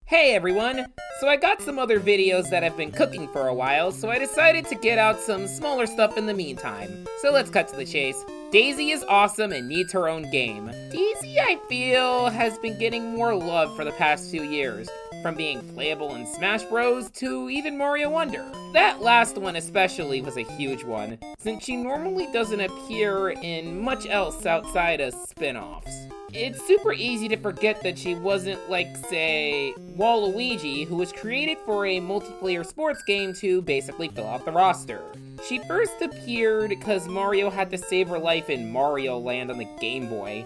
Hey everyone! So I got some other videos that I've been cooking for a while, so I decided to get out some smaller stuff in the meantime. So let's cut to the chase. Daisy is awesome and needs her own game. Daisy, I feel, has been getting more love for the past few years, from being playable in Smash Bros. To even Mario Wonder. That last one especially was a huge one, since she normally doesn't appear in much else outside of spin-offs. It's super easy to forget that she wasn't like, say, Waluigi, who was created for a multiplayer sports game to basically fill out the roster. She first appeared because Mario had to save her life in Mario Land on the Game Boy.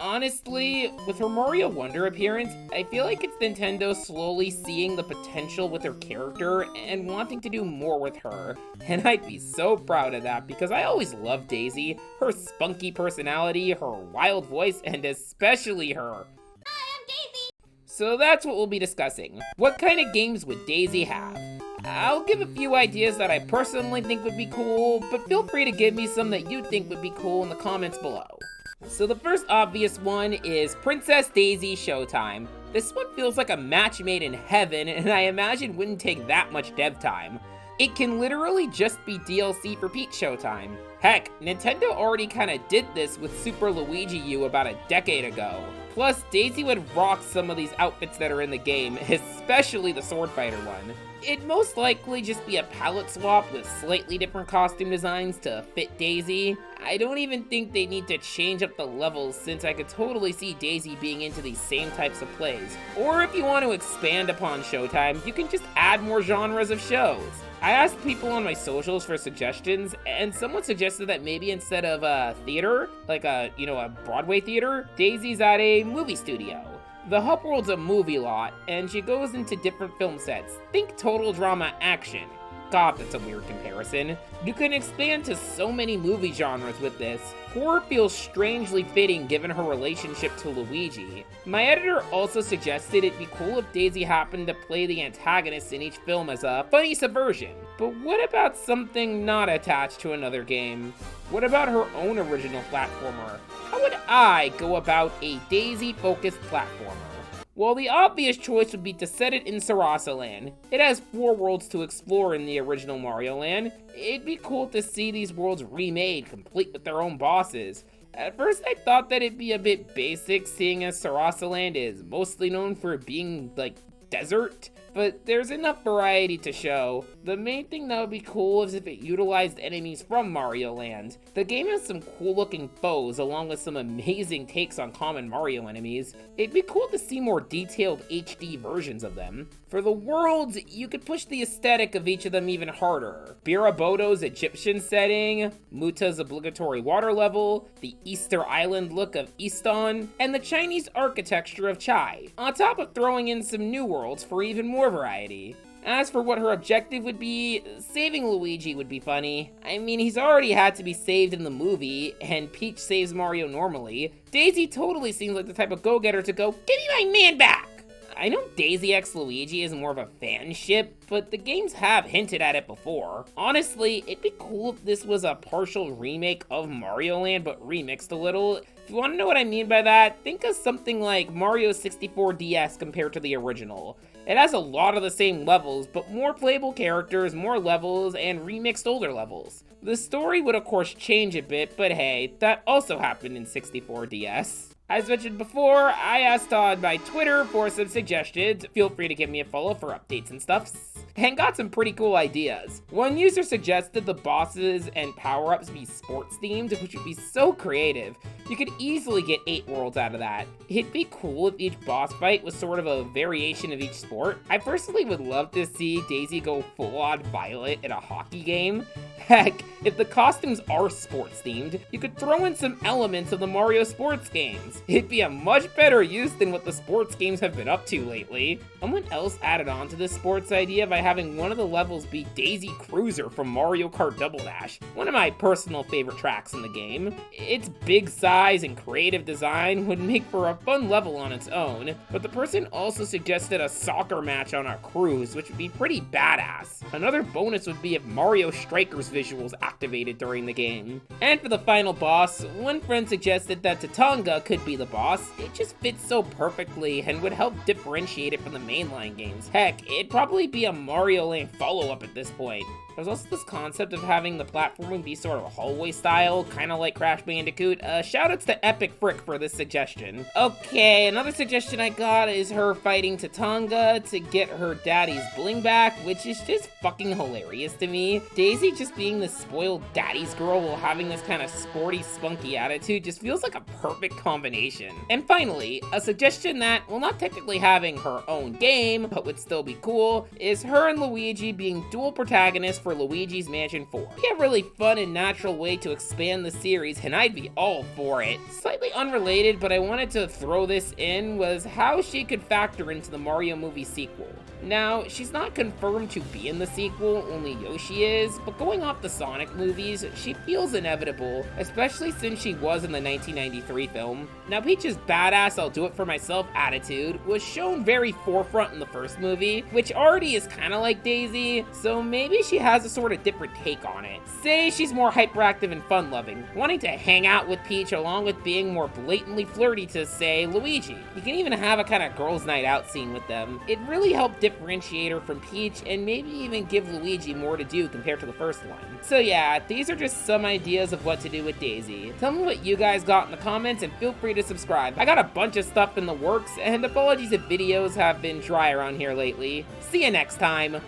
Honestly, with her Mario Wonder appearance, I feel like it's Nintendo slowly seeing the potential with her character and wanting to do more with her. And I'd be so proud of that because I always loved Daisy, her spunky personality, her wild voice, and especially her. Hi, I'm Daisy! So that's what we'll be discussing. What kind of games would Daisy have? I'll give a few ideas that I personally think would be cool, but feel free to give me some that you think would be cool in the comments below. So the first obvious one is Princess Daisy Showtime. This one feels like a match made in heaven, and I imagine wouldn't take that much dev time. It can literally just be DLC for Peach Showtime. Heck, Nintendo already kinda did this with Super Luigi U about a decade ago. Plus, Daisy would rock some of these outfits that are in the game, especially the Sword Fighter one. It'd most likely just be a palette swap with slightly different costume designs to fit Daisy. I don't even think they need to change up the levels since I could totally see Daisy being into these same types of plays. Or if you want to expand upon Showtime, you can just add more genres of shows. I asked people on my socials for suggestions, and someone suggested that maybe instead of a theater, like a Broadway theater, Daisy's at a movie studio. The Hub World's a movie lot, and she goes into different film sets. Think total drama action. God, that's a weird comparison. You can expand to so many movie genres with this. Horror feels strangely fitting given her relationship to Luigi. My editor also suggested it'd be cool if Daisy happened to play the antagonist in each film as a funny subversion. But what about something not attached to another game? What about her own original platformer? How would I go about a Daisy-focused platformer? Well, the obvious choice would be to set it in Sarasa Land. It has 4 worlds to explore in the original Mario Land. It'd be cool to see these worlds remade, complete with their own bosses. At first I thought that it'd be a bit basic, seeing as Sarasa Land is mostly known for being, like, desert, but there's enough variety to show. The main thing that would be cool is if it utilized enemies from Mario Land. The game has some cool looking foes along with some amazing takes on common Mario enemies. It'd be cool to see more detailed HD versions of them. For the worlds, you could push the aesthetic of each of them even harder. Biraboto's Egyptian setting, Muta's obligatory water level, the Easter Island look of Easton, and the Chinese architecture of Chai, on top of throwing in some new worlds for even more variety. As for what her objective would be, saving Luigi would be funny. I mean, he's already had to be saved in the movie, and Peach saves Mario normally. Daisy totally seems like the type of go-getter to go, "Give me my man back!" I know Daisy x Luigi is more of a fanship, but the games have hinted at it before. Honestly, it'd be cool if this was a partial remake of Mario Land, but remixed a little. If you want to know what I mean by that, think of something like Mario 64 DS compared to the original. It has a lot of the same levels, but more playable characters, more levels, and remixed older levels. The story would of course change a bit, but hey, that also happened in 64 DS. As mentioned before, I asked on my Twitter for some suggestions. Feel free to give me a follow for updates and stuff, and got some pretty cool ideas. One user suggested the bosses and power-ups be sports themed, which would be so creative. You could easily get 8 worlds out of that. It'd be cool if each boss fight was sort of a variation of each sport. I personally would love to see Daisy go full-on Violet in a hockey game. Heck, if the costumes are sports themed, you could throw in some elements of the Mario sports games. It'd be a much better use than what the sports games have been up to lately. Someone else added on to this sports idea by by having one of the levels be Daisy Cruiser from Mario Kart Double Dash, one of my personal favorite tracks in the game. Its big size and creative design would make for a fun level on its own, but the person also suggested a soccer match on our cruise, which would be pretty badass. Another bonus would be if Mario Striker's visuals activated during the game. And for the final boss, one friend suggested that Tatanga could be the boss. It just fits so perfectly and would help differentiate it from the mainline games. Heck, it'd probably be a Mario Land follow-up at this point. There's also this concept of having the platforming be sort of a hallway style, kind of like Crash Bandicoot. Shoutouts to Epic Frick for this suggestion. Okay, another suggestion I got is her fighting Tatanga to get her daddy's bling back, which is just fucking hilarious to me. Daisy just being this spoiled daddy's girl while having this kind of sporty, spunky attitude just feels like a perfect combination. And finally, a suggestion that, while not technically having her own game, but would still be cool, is her and Luigi being dual protagonists for Luigi's Mansion 4. It'd be a really fun and natural way to expand the series, and I'd be all for it. Slightly unrelated, but I wanted to throw this in, was how she could factor into the Mario movie sequel. Now, she's not confirmed to be in the sequel, only Yoshi is, but going off the Sonic movies, she feels inevitable, especially since she was in the 1993 film. Now, Peach's badass I'll do it for myself attitude was shown very forefront in the first movie, which already is kinda like Daisy, so maybe she has a sort of different take on it. Say she's more hyperactive and fun-loving, wanting to hang out with Peach along with being more blatantly flirty to, say, Luigi. You can even have a kind of girls' night out scene with them. It really helped differentiate her from Peach and maybe even give Luigi more to do compared to the first one. So yeah, these are just some ideas of what to do with Daisy. Tell me what you guys got in the comments and feel free to subscribe. I got a bunch of stuff in the works, and apologies if videos have been dry around here lately. See you next time!